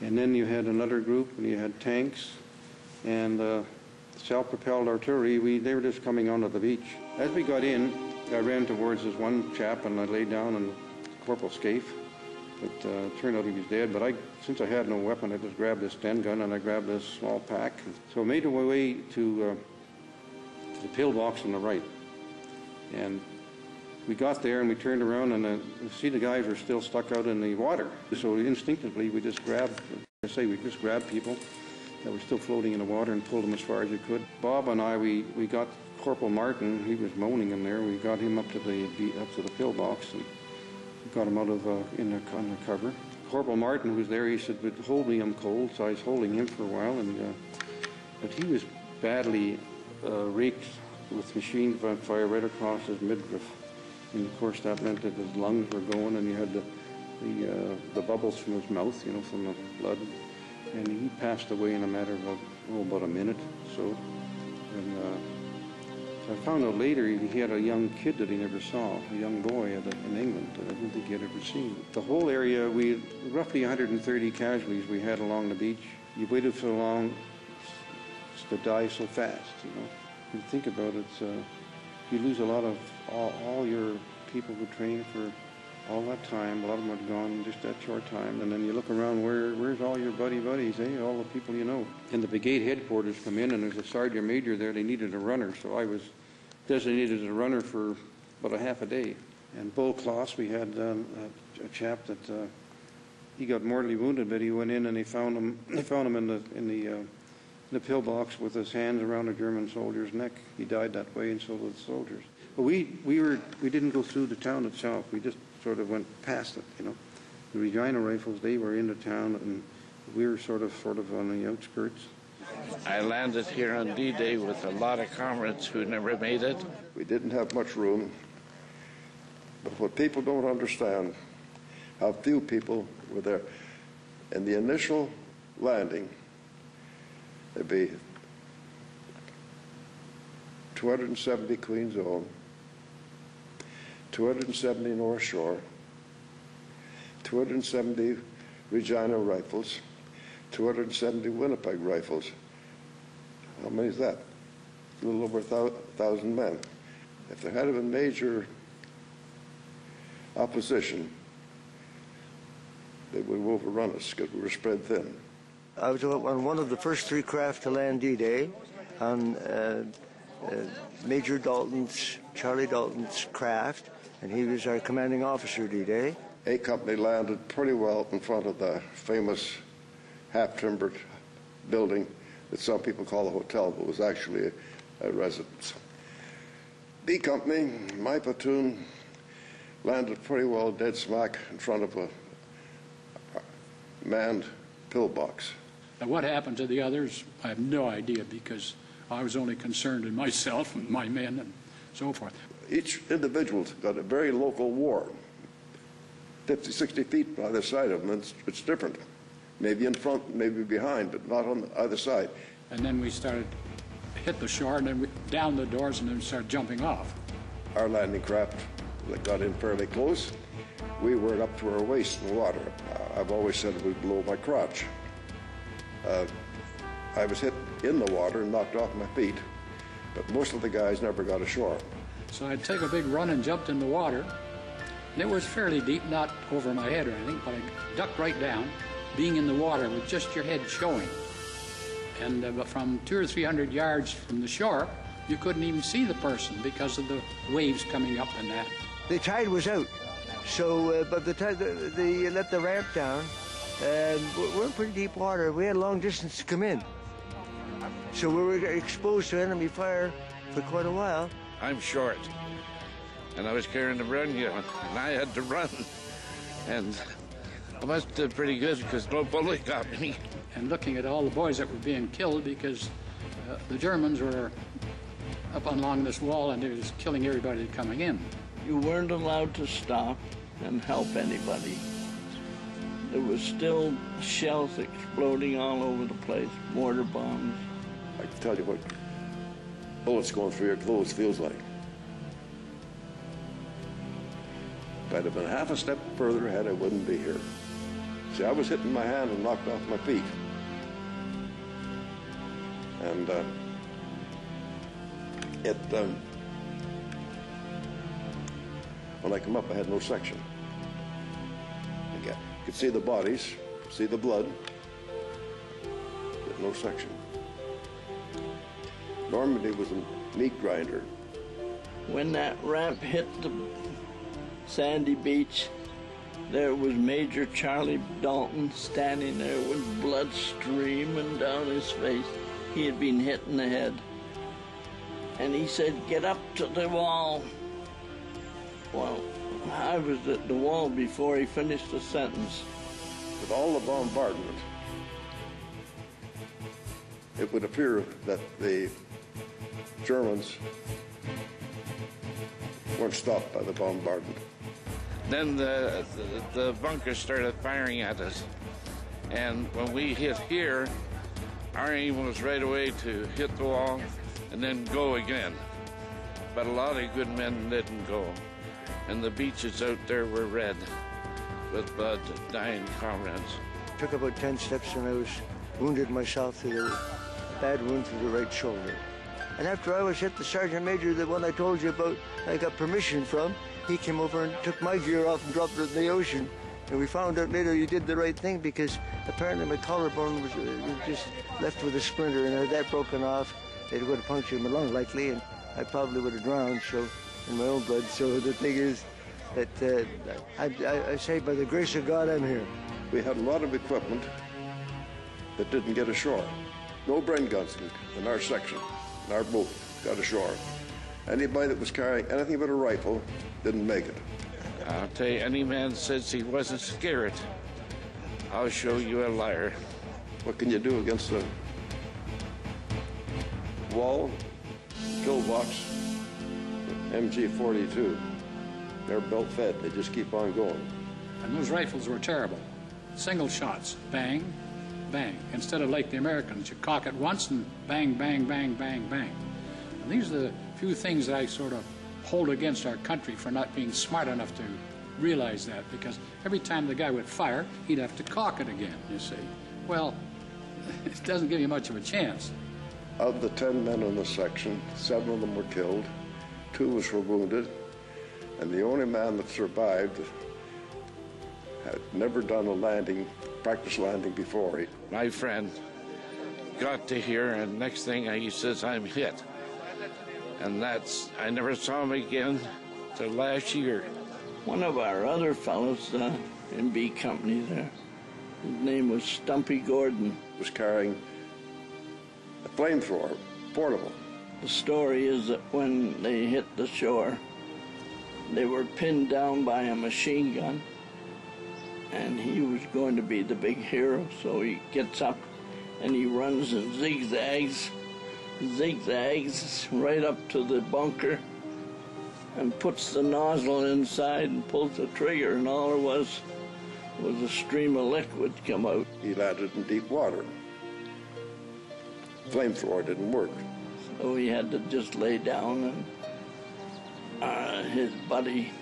And then you had another group, and you had tanks, and self-propelled artillery. They were just coming onto the beach. As we got in, I ran towards this one chap, and I laid down on Corporal Scaife. But it turned out he was dead. But since I had no weapon, I just grabbed this Sten gun, and I grabbed this small pack. So I made my way to the pillbox on the right. And we got there, and we turned around, and you see the guys were still stuck out in the water. So instinctively, we just grabbed people that were still floating in the water and pulled them as far as we could. Bob and I, we got Corporal Martin. He was moaning in there. We got him up to the pillbox and got him out of under cover. Corporal Martin, who was there, he said, "But hold me, I'm cold." So I was holding him for a while, but he was badly raked with machine gun fire right across his midriff. And of course, that meant that his lungs were going, and you had the bubbles from his mouth, from the blood. And he passed away in a matter of about a minute. So I found out later he had a young kid that he never saw, a young boy in England that I didn't think he had ever seen. The whole area, we roughly 130 casualties we had along the beach. You waited so long to die so fast, You think about it, you lose a lot of all your people who trained for all that time. A lot of them are gone in just that short time. And then you look around, where's all your buddies, all the people you know? And the brigade headquarters come in, and there's a sergeant major there. They needed a runner, so I was designated as a runner for about a half a day. And Bull Kloss, we had a chap that he got mortally wounded, but he went in and they found him in the pillbox with his hands around a German soldier's neck. He died that way, and so did the soldiers. But we didn't go through the town itself. We just sort of went past it, The Regina Rifles, they were in the town, and we were sort of on the outskirts. I landed here on D-Day with a lot of comrades who never made it. We didn't have much room, but what people don't understand, how few people were there. In the initial landing, there'd be 270 Queen's Own, 270 North Shore, 270 Regina Rifles, 270 Winnipeg Rifles. How many is that? A little over 1,000 men. If there had been major opposition, they would have overrun us because we were spread thin. I was on one of the first three craft to land D-Day on Major Charlie Dalton's craft, and he was our commanding officer D-Day. A Company landed pretty well in front of the famous half-timbered building that some people call a hotel, but was actually a residence. B Company, my platoon, landed pretty well dead smack in front of a manned pillbox. Now, what happened to the others, I have no idea, because I was only concerned in myself and my men and so forth. Each individual's got a very local war, 50, 60 feet by either side of them. It's different. Maybe in front, maybe behind, but not on either side. And then we started to hit the shore, and then we down the doors, and then we started jumping off. Our landing craft that got in fairly close, we were up to our waist in water. I've always said it was below my crotch. I was hit in the water and knocked off my feet, but most of the guys never got ashore. So I'd take a big run and jumped in the water. And it was fairly deep, not over my head or anything, but I ducked right down, being in the water with just your head showing. And from 200 or 300 yards from the shore, you couldn't even see the person because of the waves coming up and that. The tide was out, so but the tide, they let the ramp down, and we're in pretty deep water. We had a long distance to come in, so we were exposed to enemy fire for quite a while. I'm short, and I was carrying the run gun, and I had to run, and I must have did pretty good because no bullet got me. And looking at all the boys that were being killed because the Germans were up along this wall and they were just killing everybody coming in. You weren't allowed to stop and help anybody. There was still shells exploding all over the place, mortar bombs. I can tell you what bullets going through your clothes feels like. If I'd have been half a step further ahead, I wouldn't be here. See, I was hitting my hand and knocked off my feet. And when I come up, I had no section. You could see the bodies, see the blood, but no section. Normandy was a meat grinder. When that ramp hit the sandy beach, there was Major Charlie Dalton standing there with blood streaming down his face. He had been hit in the head. And he said, "Get up to the wall." Well, I was at the wall before he finished the sentence. With all the bombardment, it would appear that the Germans weren't stopped by the bombardment. Then the bunkers started firing at us. And when we hit here, our aim was right away to hit the wall and then go again. But a lot of good men didn't go. And the beaches out there were red with blood of dying comrades. Took about 10 steps when I was wounded myself through a bad wound through the right shoulder. And after I was hit, the sergeant major, the one I told you about, I got permission from, he came over and took my gear off and dropped it in the ocean. And we found out later he did the right thing because apparently my collarbone was just left with a splinter, and had that broken off, it would have punctured my lung likely, and I probably would have drowned, so, in my own blood. So the thing is that I say by the grace of God I'm here. We had a lot of equipment that didn't get ashore. No Bren guns in our section, in our boat, got ashore. Anybody that was carrying anything but a rifle didn't make it. I'll tell you, any man says he wasn't scared, I'll show you a liar. What can you do against a wall, pillbox, MG-42? They're belt fed, they just keep on going. And those rifles were terrible. Single shots, bang, bang. Instead of like the Americans, you cock it once and bang, bang, bang, bang, bang. And these are the few things that I sort of hold against our country for not being smart enough to realize that, because every time the guy would fire, he'd have to cock it again, you see. Well, it doesn't give you much of a chance. Of the 10 men in the section, 7 of them were killed, 2 were wounded, and the only man that survived had never done a landing, practice landing before. My friend got to here, and next thing he says, "I'm hit." And I never saw him again till last year. One of our other fellows in B Company there, his name was Stumpy Gordon. Was carrying a flamethrower, portable. The story is that when they hit the shore, they were pinned down by a machine gun, and he was going to be the big hero, so he gets up and he runs and zigzags right up to the bunker and puts the nozzle inside and pulls the trigger, and all there was a stream of liquid come out. He landed in deep water. Flamethrower didn't work. So he had to just lay down, and his buddy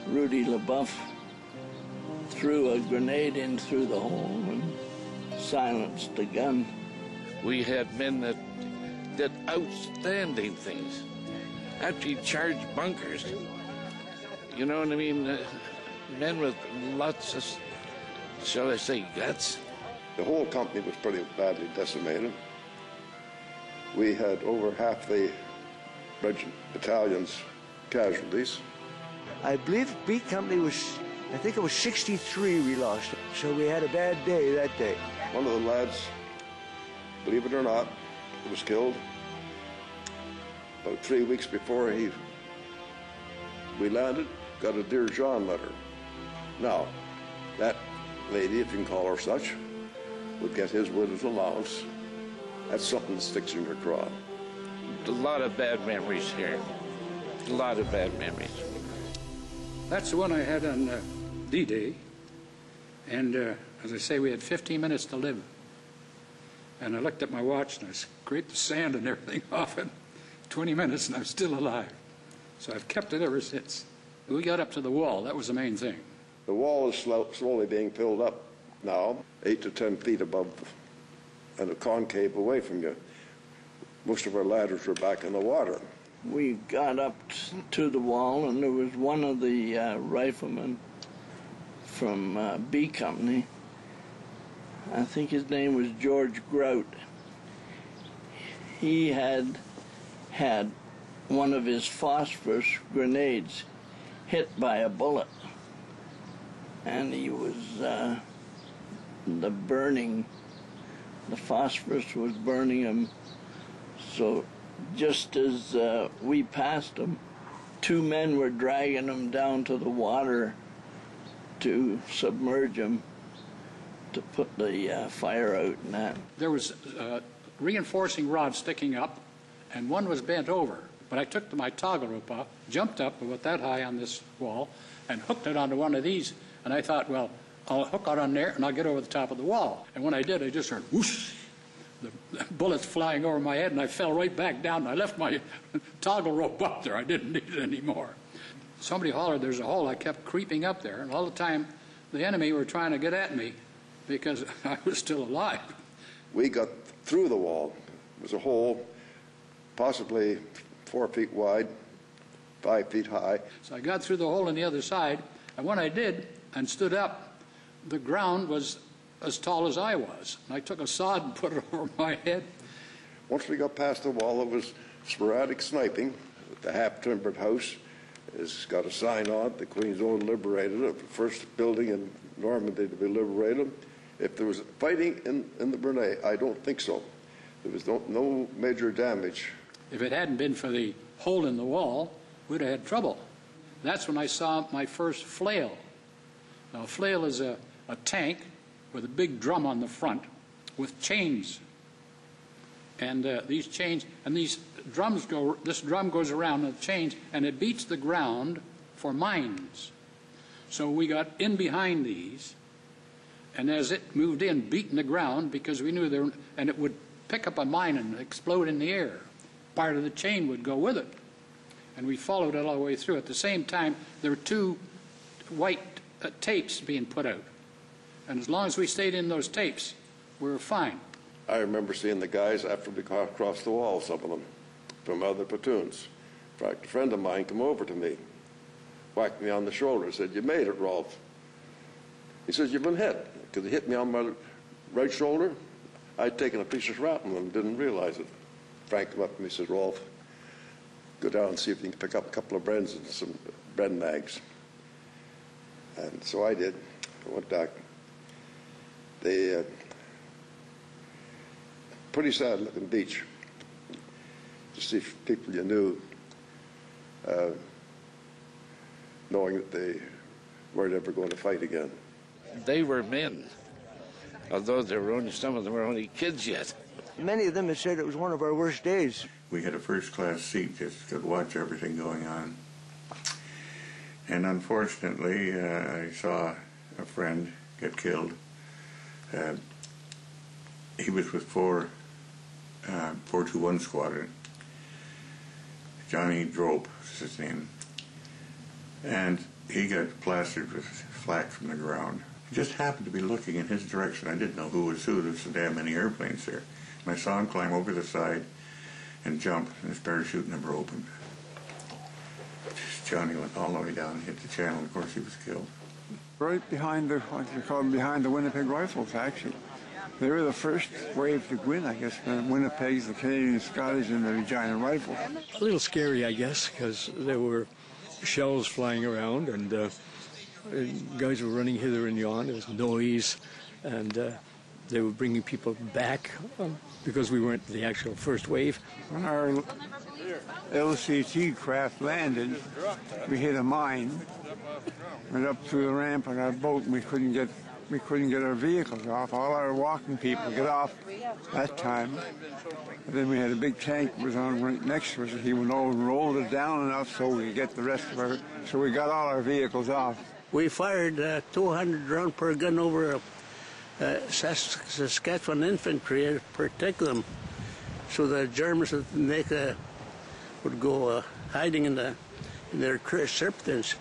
Rudy LaBeouf threw a grenade in through the hole and silenced the gun. We had men that did outstanding things, actually charged bunkers. You know what I mean? Men with lots of, shall I say, guts. The whole company was pretty badly decimated. We had over half the battalion's casualties. I believe B Company was, I think it was 63 we lost. So we had a bad day that day. One of the lads, believe it or not, was killed about 3 weeks before we landed, got a Dear John letter. Now, that lady, if you can call her such, would get his widow's allowance. That's something that sticks in your craw. A lot of bad memories here. A lot of bad memories. That's the one I had on D-Day. And as I say, we had 15 minutes to live. And I looked at my watch and I scraped the sand and everything off it. 20 minutes and I'm still alive. So I've kept it ever since. We got up to the wall. That was the main thing. The wall is slowly being filled up now, 8 to 10 feet above and a concave away from you. Most of our ladders were back in the water. We got up to the wall, and there was one of the riflemen from B Company. I think his name was George Grout. He had one of his phosphorus grenades hit by a bullet, and he was the phosphorus was burning him. So just as we passed him, 2 men were dragging him down to the water to submerge him to put the fire out and that. There was reinforcing rods sticking up, and one was bent over. But I took my toggle rope off, jumped up about that high on this wall, and hooked it onto one of these. And I thought, well, I'll hook out on there, and I'll get over the top of the wall. And when I did, I just heard whoosh, the bullets flying over my head, and I fell right back down. And I left my toggle rope up there. I didn't need it anymore. Somebody hollered, there's a hole. I kept creeping up there, and all the time the enemy were trying to get at me because I was still alive. We got through the wall. It was a hole possibly 4 feet wide, 5 feet high. So I got through the hole on the other side, and when I did and stood up, the ground was as tall as I was. And I took a sod and put it over my head. Once we got past the wall, there was sporadic sniping. The half-timbered house has got a sign on it, the Queen's Own liberated it, the first building in Normandy to be liberated. If there was fighting in the Bernay, I don't think so. There was no major damage. If it hadn't been for the hole in the wall, we'd have had trouble. That's when I saw my first flail. Now, a flail is a tank with a big drum on the front with chains. And these chains, and these drums go, this drum goes around the chains, and it beats the ground for mines. So we got in behind these, and as it moved in, beating the ground, because we knew there, and it would pick up a mine and explode in the air. Part of the chain would go with it. And we followed it all the way through. At the same time, there were 2 white tapes being put out. And as long as we stayed in those tapes, we were fine. I remember seeing the guys after we crossed the wall, some of them, from other platoons. In fact, a friend of mine came over to me, whacked me on the shoulder, said, "You made it, Rolf." He says, "You've been hit." Because he hit me on my right shoulder. I'd taken a piece of shrapnel and didn't realize it. Frank came up to me and said, "Rolf, go down and see if you can pick up a couple of Brens and some Bren mags." And so I did. I went back. They pretty sad looking beach. To see people you knew, knowing that they weren't ever going to fight again. They were men, although some of them were only kids yet. Many of them had said it was one of our worst days. We had a first-class seat, just could watch everything going on. And unfortunately, I saw a friend get killed. He was with 421 Squadron. Johnny Drope is his name. And he got plastered with flak from the ground. He just happened to be looking in his direction. I didn't know who was who. There's so damn many airplanes there. And I saw him climb over the side and jump, and his parachute never opened. Johnny went all the way down and hit the channel, and of course he was killed. Right behind the, what you call them, behind the Winnipeg Rifles, actually. They were the first wave to win, I guess, the Winnipegs, the Canadian Scottish, and the Regina Rifles. A little scary, I guess, because there were shells flying around, and guys were running hither and yon. There was noise, and they were bringing people back because we weren't the actual first wave. When our LCT craft landed, we hit a mine, went up through the ramp on our boat, and we couldn't get our vehicles off. All our walking people get off that time. And then we had a big tank that was on right next to us. He went over and rolled it down enough so we could get the rest of our, so we got all our vehicles off. We fired 200 rounds per gun over Saskatchewan infantry to protect them, so the Germans would go hiding in their serpents.